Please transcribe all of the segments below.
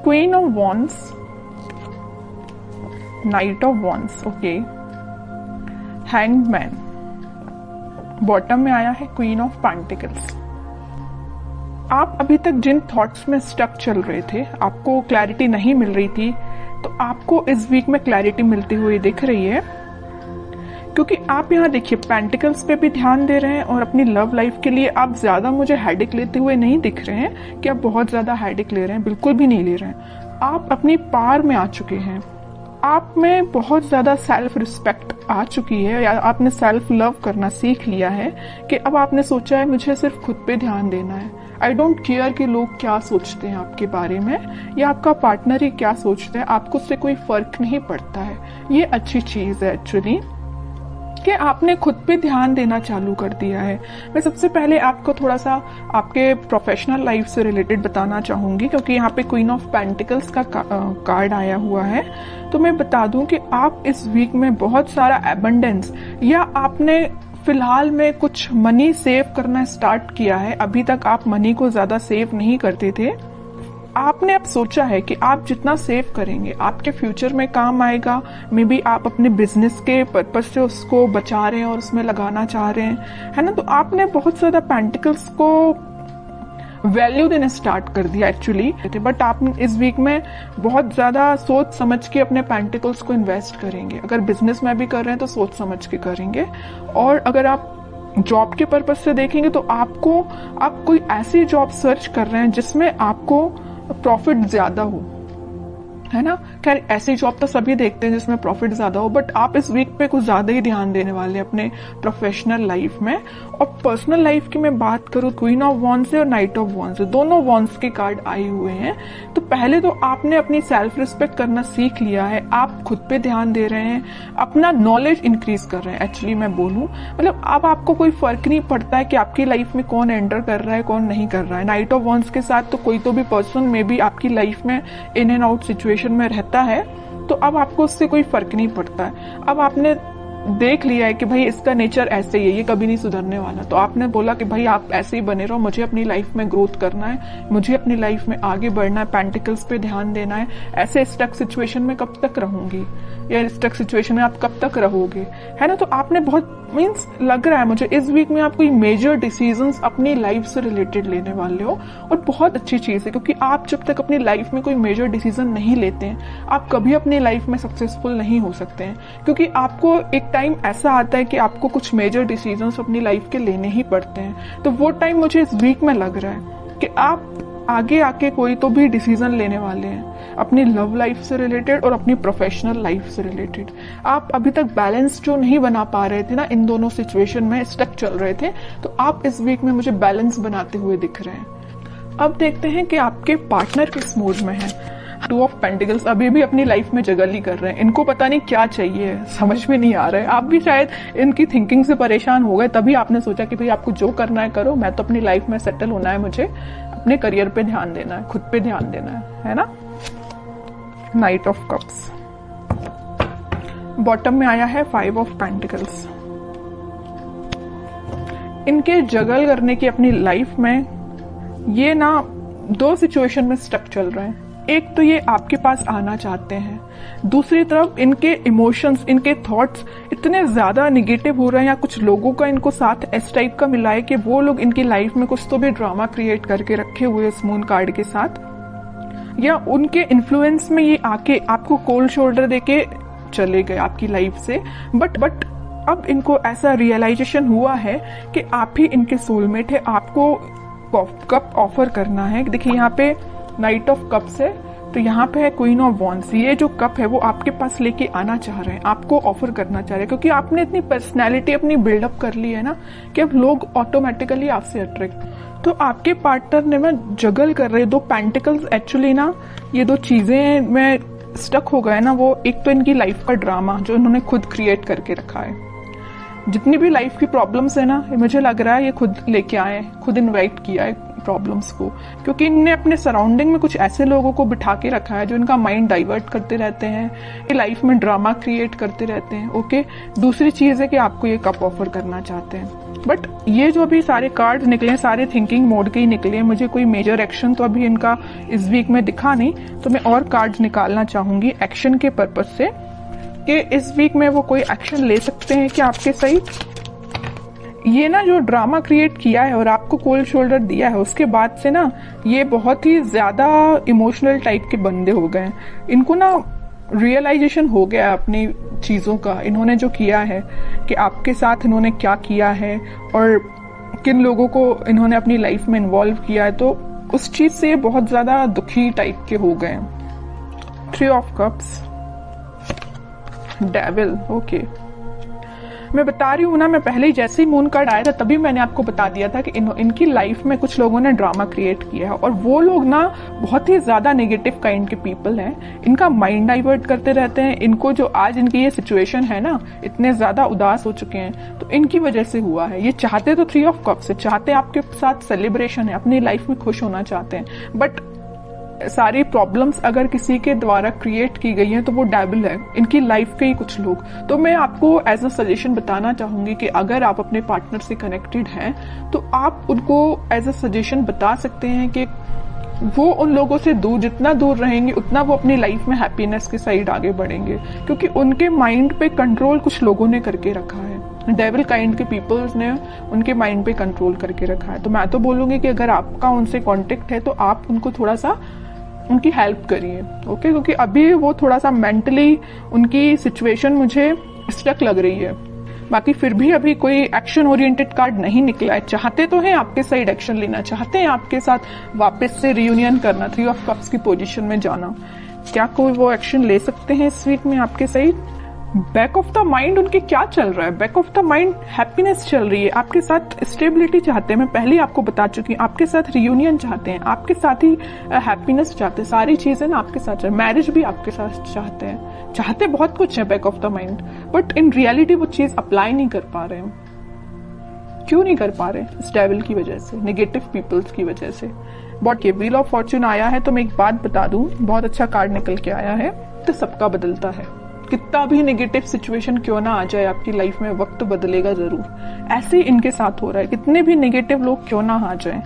Queen of wands, night of wands, okay, hanged man, bottom में आया है queen of pentacles. आप अभी तक जिन थॉट्स में स्टक चल रहे थे, आपको क्लैरिटी नहीं मिल रही थी, तो आपको इस वीक में क्लैरिटी मिलती हुई दिख रही है, क्योंकि आप यहाँ देखिए पेंटिकल्स पे भी ध्यान दे रहे हैं और अपनी लव लाइफ के लिए आप ज्यादा मुझे हेडेक लेते हुए नहीं दिख रहे हैं कि आप बहुत ज्यादा हेडेक ले रहे हैं, बिल्कुल भी नहीं ले रहे हैं। आप अपनी पार में आ चुके हैं, आप में बहुत ज्यादा सेल्फ रिस्पेक्ट आ चुकी है, या आपने सेल्फ लव करना सीख लिया है कि अब आपने सोचा है मुझे सिर्फ खुद पे ध्यान देना है। आई डोंट केयर कि लोग क्या सोचते हैं आपके बारे में, या आपका पार्टनर ही क्या सोचते हैं, आपको उससे कोई फर्क नहीं पड़ता है। ये अच्छी चीज है एक्चुअली कि आपने खुद पे ध्यान देना चालू कर दिया है। मैं सबसे पहले आपको थोड़ा सा आपके प्रोफेशनल लाइफ से रिलेटेड बताना चाहूंगी, क्योंकि यहाँ पे क्वीन ऑफ पेंटिकल्स का कार्ड आया हुआ है। तो मैं बता दूं कि आप इस वीक में बहुत सारा एबंडेंस, या आपने फिलहाल में कुछ मनी सेव करना स्टार्ट किया है। अभी तक आप मनी को ज्यादा सेव नहीं करते थे, आपने अब सोचा है कि आप जितना सेव करेंगे आपके फ्यूचर में काम आएगा। मे बी आप अपने बिजनेस के पर्पज से उसको बचा रहे हैं और उसमें लगाना चाह रहे हैं, है ना। तो आपने बहुत ज्यादा पेंटिकल्स को वैल्यू देने स्टार्ट कर दिया एक्चुअली, बट आप इस वीक में बहुत ज्यादा सोच समझ के अपने पेंटिकल्स को इन्वेस्ट करेंगे। अगर बिजनेस में भी कर रहे हैं तो सोच समझ के करेंगे, और अगर आप जॉब के पर्पज से देखेंगे तो आप कोई ऐसी जॉब सर्च कर रहे हैं जिसमें आपको प्रॉफिट ज्यादा हो, है ना। खैर ऐसी जॉब तो सभी देखते हैं जिसमें प्रॉफिट ज्यादा हो, बट आप इस वीक पे कुछ ज्यादा ही ध्यान देने वाले हैं अपने प्रोफेशनल लाइफ में। और पर्सनल लाइफ की मैं बात करूं, क्वीन ऑफ वॉन्ड्स और नाइट ऑफ वॉन्ड्स, दोनों वॉन्ड्स के कार्ड आए हुए हैं। तो पहले तो आपने अपनी सेल्फ रिस्पेक्ट करना सीख लिया है, आप खुद पे ध्यान दे रहे हैं, अपना नॉलेज इंक्रीज कर रहे हैं। एक्चुअली मैं बोलूं, मतलब अब आपको कोई फर्क नहीं पड़ता है कि आपकी लाइफ में कौन एंटर कर रहा है कौन नहीं कर रहा है। नाइट ऑफ वॉन्ड्स के साथ तो कोई तो भी पर्सन मे बी आपकी लाइफ में इन एंड आउट सिचुएशन में रहता है, तो अब आपको उससे कोई फर्क नहीं पड़ता है। अब आपने देख लिया है कि भाई इसका नेचर ऐसे ही है, ये कभी नहीं सुधरने वाला, तो आपने बोला कि भाई आप ऐसे ही बने रहो, मुझे अपनी लाइफ में ग्रोथ करना है, मुझे अपनी लाइफ में आगे बढ़ना है, पेंटिकल्स पे ध्यान देना है। ऐसे स्टक सिचुएशन में कब तक रहूंगी, या स्टक सिचुएशन में आप कब तक रहोगे, है ना। तो आपने बहुत मीन्स लग रहा है मुझे इस वीक में आप कोई मेजर डिसीजंस अपनी लाइफ से रिलेटेड लेने वाले हो, और बहुत अच्छी चीज है, क्योंकि आप जब तक अपनी लाइफ में कोई मेजर डिसीजन नहीं लेते हैं आप कभी अपनी लाइफ में सक्सेसफुल नहीं हो सकते हैं। क्योंकि आपको एक टाइम ऐसा आता है कि आपको कुछ मेजर डिसीजंस अपनी लाइफ के लेने ही पड़ते हैं। तो वो टाइम मुझे इस वीक में लग रहा है कि आप आगे आके कोई तो भी डिसीजन लेने वाले हैं अपनी लव लाइफ से रिलेटेड और अपनी प्रोफेशनल लाइफ से रिलेटेड। आप अभी तक बैलेंस जो नहीं बना पा रहे थे ना, इन दोनों सिचुएशन में स्टक चल रहे थे, तो आप इस वीक में मुझे बैलेंस बनाते हुए दिख रहे हैं। अब देखते हैं कि आपके पार्टनर किस मोड में है। टू ऑफ पेंटिकल्स अभी भी अपनी लाइफ में जगल ही कर रहे हैं, इनको पता नहीं क्या चाहिए, समझ में नहीं आ रहा है। आप भी शायद इनकी थिंकिंग से परेशान हो गए, तभी आपने सोचा कि भाई आपको जो करना है करो, मैं तो अपनी लाइफ में सेटल होना है, मुझे अपने करियर पे ध्यान देना है, खुद पे ध्यान देना है ना। नाइट ऑफ कप्स, बॉटम में आया है 5 ऑफ पेंटिकल्स। इनके जगल करने की अपनी लाइफ में ये ना 2 सिचुएशन में स्टक चल रहे हैं। एक तो ये आपके पास आना चाहते हैं, दूसरी तरफ इनके इमोशंस, इनके थॉट्स इतने ज्यादा निगेटिव हो रहे हैं, या कुछ लोगों का इनको साथ इस टाइप का मिला है कि वो लोग इनकी लाइफ में कुछ तो भी ड्रामा क्रिएट करके रखे हुए इस मून कार्ड के साथ, या उनके इन्फ्लुएंस में ये आके आपको कोल्ड शोल्डर देके चले गए आपकी लाइफ से। बट अब इनको ऐसा रियलाइजेशन हुआ है कि आप ही इनके सोलमेट है, आपको कप ऑफर करना है। देखिए यहाँ पे नाइट ऑफ कप्स है, तो यहाँ पे है क्वीन ऑफ वॉन्ड्स। ये जो कप है वो आपके पास लेके आना चाह रहे हैं, आपको ऑफर करना चाह रहे हैं, क्योंकि आपने इतनी पर्सनैलिटी अपनी बिल्डअप कर ली है ना कि अब लोग ऑटोमेटिकली आपसे अट्रैक्ट। तो आपके पार्टनर ने मैं जगल कर रहे 2 पेंटिकल्स एक्चुअली ना, ये 2 चीजें में स्टक हो गए ना। वो एक तो इनकी लाइफ का ड्रामा जो इन्होंने खुद क्रिएट करके रखा है, जितनी भी लाइफ की प्रॉब्लम्स है ना, मुझे लग रहा है ये खुद लेके आए, खुद इन्वाइट किया है, प्रॉब्लम्स को, क्योंकि इनने अपने सराउंडिंग में कुछ ऐसे लोगों को बिठा के रखा है जो इनका माइंड डाइवर्ट करते रहते हैं, लाइफ में ड्रामा क्रिएट करते रहते हैं। ओके, दूसरी चीज है कि आपको ये कप ऑफर करना चाहते हैं, बट ये जो अभी सारे कार्ड निकले सारे थिंकिंग मोड के ही निकले हैं। मुझे कोई मेजर एक्शन तो अभी इनका इस वीक में दिखा नहीं, तो मैं और कार्ड्स निकालना चाहूंगी एक्शन के पर्पज से कि इस वीक में वो कोई एक्शन ले सकते हैं कि आपके सही। ये ना जो ड्रामा क्रिएट किया है और आपको कोल्ड शोल्डर दिया है, उसके बाद से ना ये बहुत ही ज्यादा इमोशनल टाइप के बंदे हो गए हैं। इनको ना रियलाइजेशन हो गया अपनी चीजों का, इन्होंने जो किया है कि आपके साथ इन्होंने क्या किया है और किन लोगों को इन्होंने अपनी लाइफ में इन्वॉल्व किया है, तो उस चीज से बहुत ज्यादा दुखी टाइप के हो गए। 3 ऑफ कप्स, डेविल। ओके, मैं बता रही हूँ ना, मैं पहले ही जैसे ही मून कार्ड आया था तभी मैंने आपको बता दिया था कि इनकी लाइफ में कुछ लोगों ने ड्रामा क्रिएट किया है और वो लोग ना बहुत ही ज्यादा नेगेटिव काइंड के पीपल हैं। इनका माइंड डाइवर्ट करते रहते हैं। इनको जो आज इनकी ये सिचुएशन है ना, इतने ज्यादा उदास हो चुके हैं, तो इनकी वजह से हुआ है। ये चाहते तो 3 ऑफ कप्स है, चाहते आपके साथ सेलिब्रेशन है, अपनी लाइफ में खुश होना चाहते हैं, बट सारी प्रॉब्लम्स अगर किसी के द्वारा क्रिएट की गई है तो वो डेविल है, इनकी लाइफ के ही कुछ लोग। तो मैं आपको एज अ सजेशन बताना चाहूंगी कि अगर आप अपने पार्टनर से कनेक्टेड हैं तो आप उनको एज अ सजेशन बता सकते हैं कि वो उन लोगों से दूर, जितना दूर रहेंगे उतना वो अपनी लाइफ में हैप्पीनेस के साइड आगे बढ़ेंगे, क्योंकि उनके माइंड पे कंट्रोल कुछ लोगों ने करके रखा है। डेविल काइंड के पीपल्स ने उनके माइंड पे कंट्रोल करके रखा है। तो मैं तो बोलूंगी कि अगर आपका उनसे कांटेक्ट है तो आप उनको थोड़ा सा उनकी हेल्प करिए। ओके, क्योंकि अभी वो थोड़ा सा मेंटली उनकी सिचुएशन मुझे स्टक लग रही है। बाकी फिर भी अभी कोई एक्शन ओरिएंटेड कार्ड नहीं निकला है। चाहते तो हैं आपके साइड एक्शन लेना, चाहते हैं आपके साथ वापस से रियूनियन करना, 3 ऑफ कप्स की पोजीशन में जाना। क्या कोई वो एक्शन ले सकते हैं इस वीक में आपके side? Back of the mind उनके क्या चल रहा है? Back of the mind happiness चल रही है, आपके साथ स्टेबिलिटी चाहते हैं। मैं पहले ही आपको बता चुकी हूँ, आपके साथ रियूनियन चाहते हैं, आपके साथ ही हैप्पीनेस चाहते हैं, सारी चीजें ना आपके साथ, मैरिज भी आपके साथ चाहते हैं, चाहते बहुत कुछ है back of the mind, but in reality वो चीज अप्लाई नहीं कर पा रहे हैं। क्यों नहीं कर पा रहे? इस डेविल की वजह से, नेगेटिव पीपल्स की वजह से। बट ये व्हील ऑफ फॉर्च्यून आया है तो मैं एक बात बता दूं, बहुत अच्छा कार्ड निकल के आया है। तो सबका बदलता है, कितना भी नेगेटिव सिचुएशन क्यों ना आ जाए आपकी लाइफ में, वक्त बदलेगा जरूर। ऐसे ही इनके साथ हो रहा है, कितने भी नेगेटिव लोग क्यों ना आ जाएं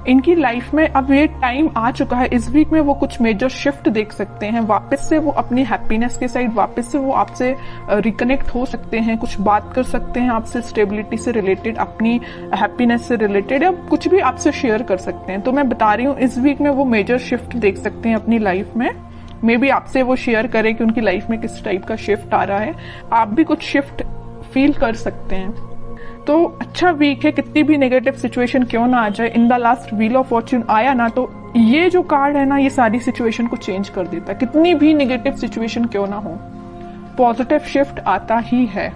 इनकी लाइफ में। अब ये टाइम आ चुका है, इस वीक में वो कुछ मेजर शिफ्ट देख सकते हैं, वापस से वो अपनी हैप्पीनेस के साइड वापस से वो आपसे रिकनेक्ट हो सकते हैं, कुछ बात कर सकते हैं आपसे स्टेबिलिटी से रिलेटेड, अपनी हैप्पीनेस से रिलेटेड, या कुछ भी आपसे शेयर कर सकते हैं। तो मैं बता रही हूँ इस वीक में वो मेजर शिफ्ट देख सकते हैं अपनी लाइफ में। मे बी आपसे वो शेयर करें कि उनकी लाइफ में किस टाइप का शिफ्ट आ रहा है, आप भी कुछ शिफ्ट फील कर सकते हैं। तो अच्छा वीक है, कितनी भी नेगेटिव सिचुएशन क्यों ना आ जाए। In the last wheel of Fortune आया ना, तो ये जो कार्ड है ना, ये सारी सिचुएशन को चेंज कर देता है। कितनी भी नेगेटिव सिचुएशन क्यों ना हो, पॉजिटिव शिफ्ट आता ही है।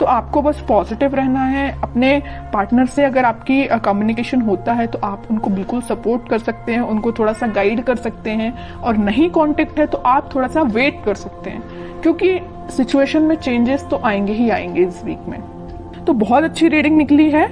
तो आपको बस पॉजिटिव रहना है। अपने पार्टनर से अगर आपकी कम्युनिकेशन होता है तो आप उनको बिल्कुल सपोर्ट कर सकते हैं, उनको थोड़ा सा गाइड कर सकते हैं, और नहीं कांटेक्ट है तो आप थोड़ा सा वेट कर सकते हैं, क्योंकि सिचुएशन में चेंजेस तो आएंगे ही आएंगे इस वीक में। तो बहुत अच्छी रीडिंग निकली है।